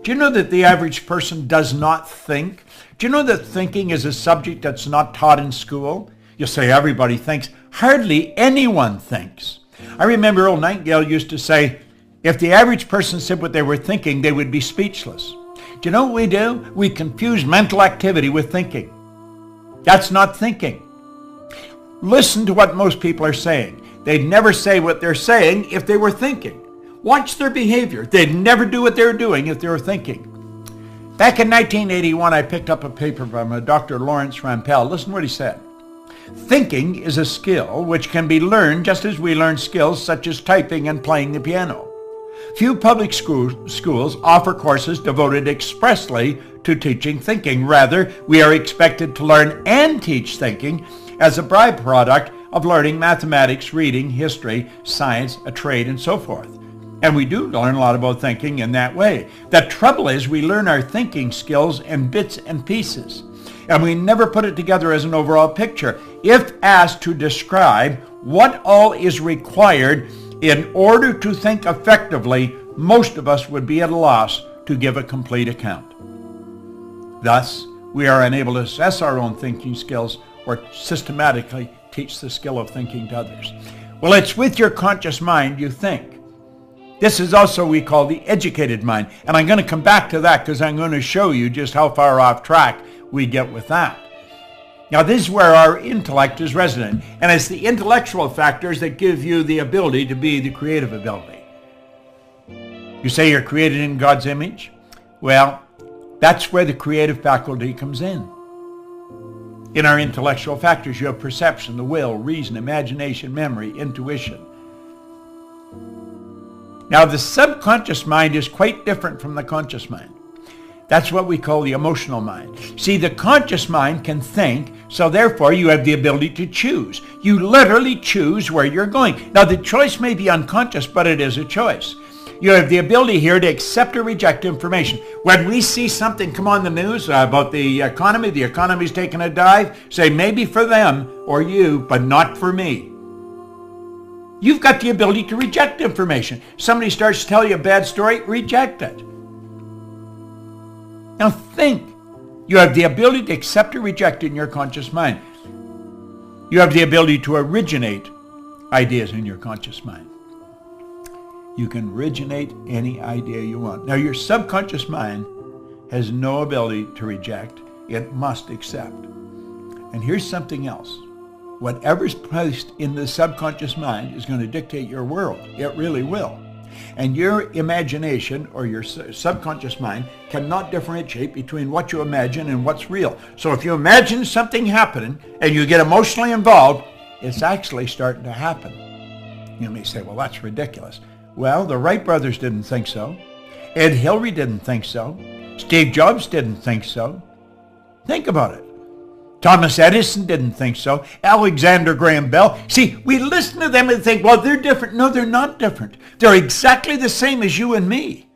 Do you know that the average person does not think? Do you know that thinking is a subject that's not taught in school? You say everybody thinks. Hardly anyone thinks. I remember Earl Nightingale used to say, if the average person said what they were thinking, they would be speechless. Do you know what we do? We confuse mental activity with thinking. That's not thinking. Listen to what most people are saying. They'd never say what they're saying if they were thinking. Watch their behavior. They'd never do what they were doing if they were thinking. Back in 1981, I picked up a paper from Dr. Lawrence Rampell. Listen to what he said. Thinking is a skill which can be learned just as we learn skills such as typing and playing the piano. Few public schools offer courses devoted expressly to teaching thinking. Rather, we are expected to learn and teach thinking as a byproduct of learning mathematics, reading, history, science, a trade, and so forth. And we do learn a lot about thinking in that way. The trouble is we learn our thinking skills in bits and pieces, and we never put it together as an overall picture. If asked to describe what all is required in order to think effectively, most of us would be at a loss to give a complete account. Thus, we are unable to assess our own thinking skills or systematically teach the skill of thinking to others. Well, it's with your conscious mind you think. This is also what we call the educated mind. And I'm going to come back to that because I'm going to show you just how far off track we get with that. Now, this is where our intellect is resident. And it's the intellectual factors that give you the ability to be the creative ability. You say you're created in God's image? Well, that's where the creative faculty comes in. In our intellectual factors, you have perception, the will, reason, imagination, memory, intuition. Now, the subconscious mind is quite different from the conscious mind. That's what we call the emotional mind. See, the conscious mind can think, so therefore you have the ability to choose. You literally choose where you're going. Now, the choice may be unconscious, but it is a choice. You have the ability here to accept or reject information. When we see something come on the news about the economy's taking a dive, say maybe for them or you, but not for me. You've got the ability to reject information. Somebody starts to tell you a bad story, reject it. Now think. You have the ability to accept or reject it in your conscious mind. You have the ability to originate ideas in your conscious mind. You can originate any idea you want. Now your subconscious mind has no ability to reject. It must accept. And here's something else. Whatever's placed in the subconscious mind is going to dictate your world. It really will. And your imagination or your subconscious mind cannot differentiate between what you imagine and what's real. So if you imagine something happening and you get emotionally involved, it's actually starting to happen. You may say, well, that's ridiculous. Well, the Wright brothers didn't think so. Ed Hillary didn't think so. Steve Jobs didn't think so. Think about it. Thomas Edison didn't think so. Alexander Graham Bell. See, we listen to them and think, well, they're different. No, they're not different. They're exactly the same as you and me.